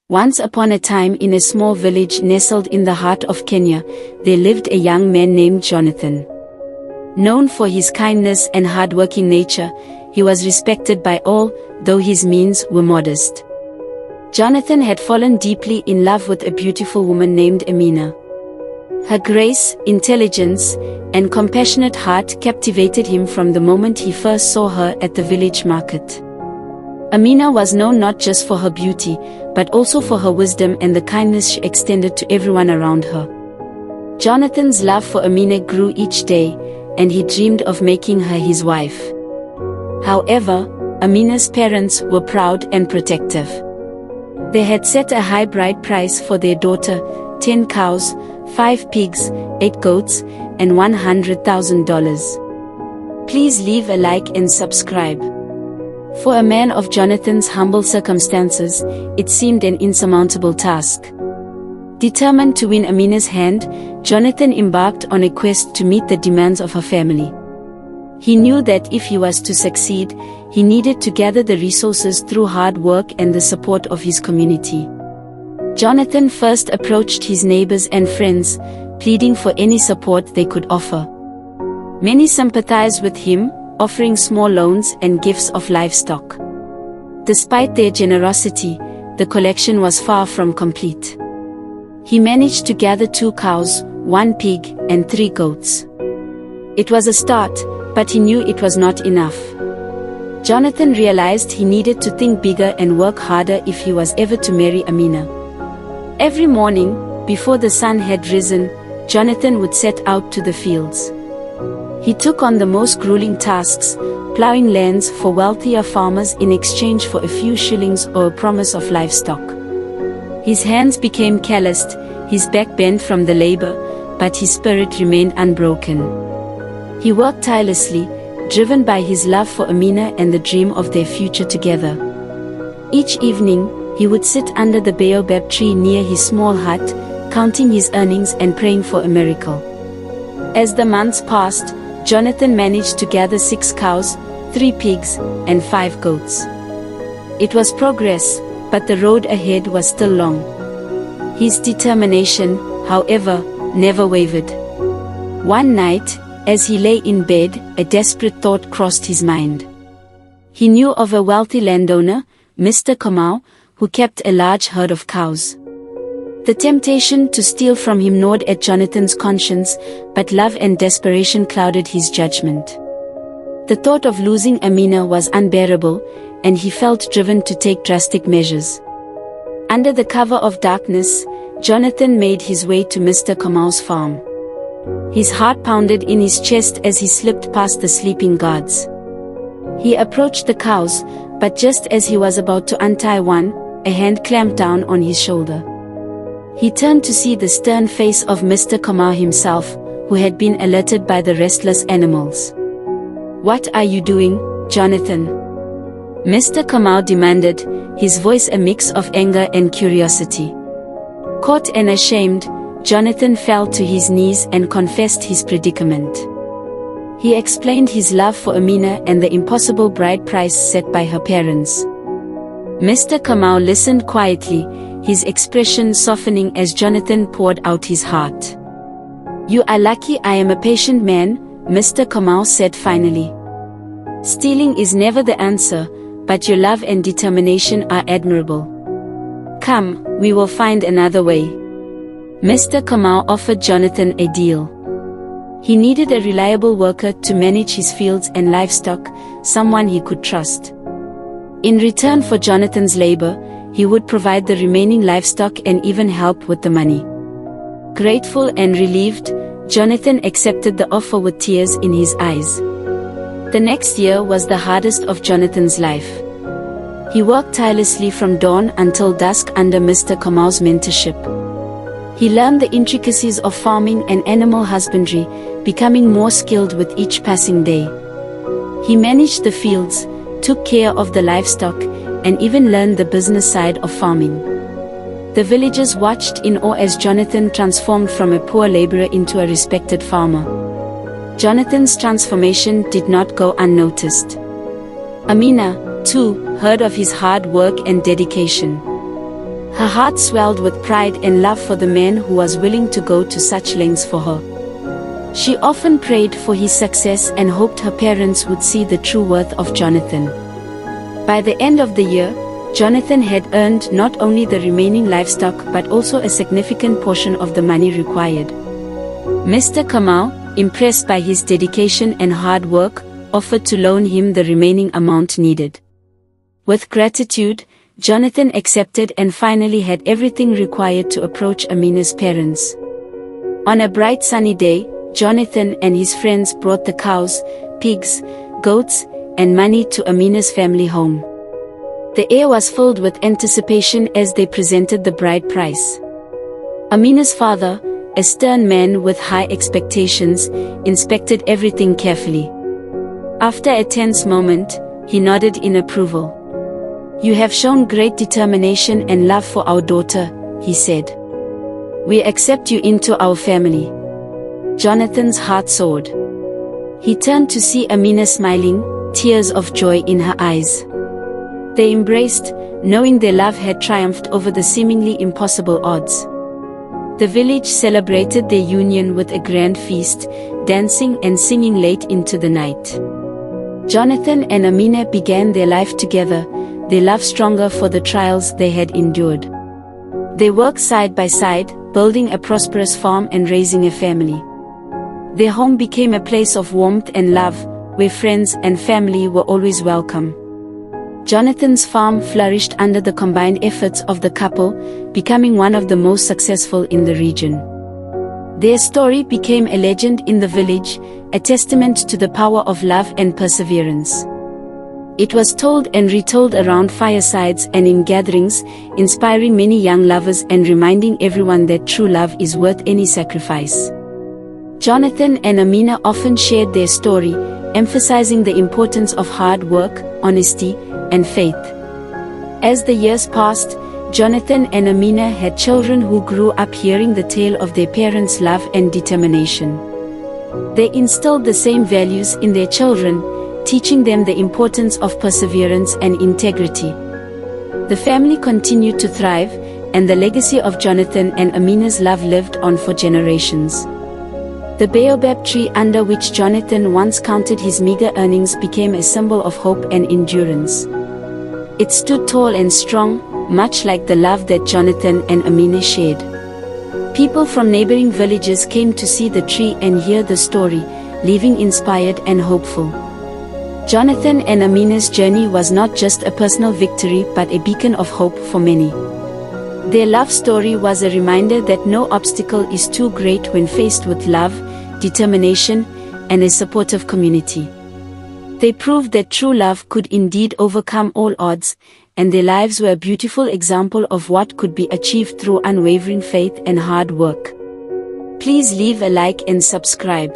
Once upon a time, in a small village nestled in the heart of Kenya, there lived a young man named Jonathan. Known for his kindness and hard-working nature, he was respected by all, though his means were modest. Jonathan had fallen deeply in love with a beautiful woman named Amina. Her grace, intelligence, and compassionate heart captivated him from the moment he first saw her at the village market. Amina was known not just for her beauty, but also for her wisdom and the kindness she extended to everyone around her. Jonathan's love for Amina grew each day, and he dreamed of making her his wife. However, Amina's parents were proud and protective. They had set a high bride price for their daughter: 10 cows, 5 pigs, 8 goats, and $100,000. Please leave a like and subscribe. For a man of Jonathan's humble circumstances, it seemed an insurmountable task. Determined to win Amina's hand, Jonathan embarked on a quest to meet the demands of her family. He knew that if he was to succeed, he needed to gather the resources through hard work and the support of his community. Jonathan first approached his neighbors and friends, pleading for any support they could offer. Many sympathized with him, offering small loans and gifts of livestock. Despite their generosity, the collection was far from complete. He managed to gather 2 cows, 1 pig, and 3 goats. It was a start, but he knew it was not enough. Jonathan realized he needed to think bigger and work harder if he was ever to marry Amina. Every morning, before the sun had risen, Jonathan would set out to the fields. He took on the most grueling tasks, plowing lands for wealthier farmers in exchange for a few shillings or a promise of livestock. His hands became calloused, his back bent from the labor, but his spirit remained unbroken. He worked tirelessly, driven by his love for Amina and the dream of their future together. Each evening, he would sit under the baobab tree near his small hut, counting his earnings and praying for a miracle. As the months passed, Jonathan managed to gather 6 cows, 3 pigs, and 5 goats. It was progress, but the road ahead was still long. His determination, however, never wavered. One night, as he lay in bed, a desperate thought crossed his mind. He knew of a wealthy landowner, Mr. Kamma, who kept a large herd of cows. The temptation to steal from him gnawed at Jonathan's conscience, but love and desperation clouded his judgment. The thought of losing Amina was unbearable, and he felt driven to take drastic measures. Under the cover of darkness, Jonathan made his way to Mr. Kamma's farm. His heart pounded in his chest as he slipped past the sleeping guards. He approached the cows, but just as he was about to untie one, a hand clamped down on his shoulder. He turned to see the stern face of Mr. Kamma himself, who had been alerted by the restless animals. "What are you doing, Jonathan?" Mr. Kamma demanded, his voice a mix of anger and curiosity. Caught and ashamed, Jonathan fell to his knees and confessed his predicament. He explained his love for Amina and the impossible bride price set by her parents. Mr. Kamma listened quietly, his expression softening as Jonathan poured out his heart. "You are lucky I am a patient man," Mr. Kamma said finally. "Stealing is never the answer, but your love and determination are admirable. Come, we will find another way." Mr. Kamma offered Jonathan a deal. He needed a reliable worker to manage his fields and livestock, someone he could trust. In return for Jonathan's labor, he would provide the remaining livestock and even help with the money. Grateful and relieved, Jonathan accepted the offer with tears in his eyes. The next year was the hardest of Jonathan's life. He worked tirelessly from dawn until dusk under Mr. Kamma's mentorship. He learned the intricacies of farming and animal husbandry, becoming more skilled with each passing day. He managed the fields, took care of the livestock, and even learned the business side of farming. The villagers watched in awe as Jonathan transformed from a poor laborer into a respected farmer. Jonathan's transformation did not go unnoticed. Amina, too, heard of his hard work and dedication. Her heart swelled with pride and love for the man who was willing to go to such lengths for her. She often prayed for his success and hoped her parents would see the true worth of Jonathan. By the end of the year, Jonathan had earned not only the remaining livestock but also a significant portion of the money required. Mr. Kamma, impressed by his dedication and hard work, offered to loan him the remaining amount needed. With gratitude, Jonathan accepted and finally had everything required to approach Amina's parents. On a bright sunny day, Jonathan and his friends brought the cows, pigs, goats, and money to Amina's family home. The air was filled with anticipation as they presented the bride price. Amina's father, a stern man with high expectations, inspected everything carefully. After a tense moment, he nodded in approval. "You have shown great determination and love for our daughter," he said. "We accept you into our family." Jonathan's heart soared. He turned to see Amina smiling, tears of joy in her eyes. They embraced, knowing their love had triumphed over the seemingly impossible odds. The village celebrated their union with a grand feast, dancing and singing late into the night. Jonathan and Amina began their life together, their love stronger for the trials they had endured. They worked side by side, building a prosperous farm and raising a family. Their home became a place of warmth and love, where friends and family were always welcome. Jonathan's farm flourished under the combined efforts of the couple, becoming one of the most successful in the region. Their story became a legend in the village, a testament to the power of love and perseverance. It was told and retold around firesides and in gatherings, inspiring many young lovers and reminding everyone that true love is worth any sacrifice. Jonathan and Amina often shared their story, emphasizing the importance of hard work, honesty, and faith. As the years passed, Jonathan and Amina had children who grew up hearing the tale of their parents' love and determination. They instilled the same values in their children, teaching them the importance of perseverance and integrity. The family continued to thrive, and the legacy of Jonathan and Amina's love lived on for generations. The baobab tree under which Jonathan once counted his meager earnings became a symbol of hope and endurance. It stood tall and strong, much like the love that Jonathan and Amina shared. People from neighboring villages came to see the tree and hear the story, leaving inspired and hopeful. Jonathan and Amina's journey was not just a personal victory but a beacon of hope for many. Their love story was a reminder that no obstacle is too great when faced with love, determination, and a supportive community. They proved that true love could indeed overcome all odds, and their lives were a beautiful example of what could be achieved through unwavering faith and hard work. Please leave a like and subscribe.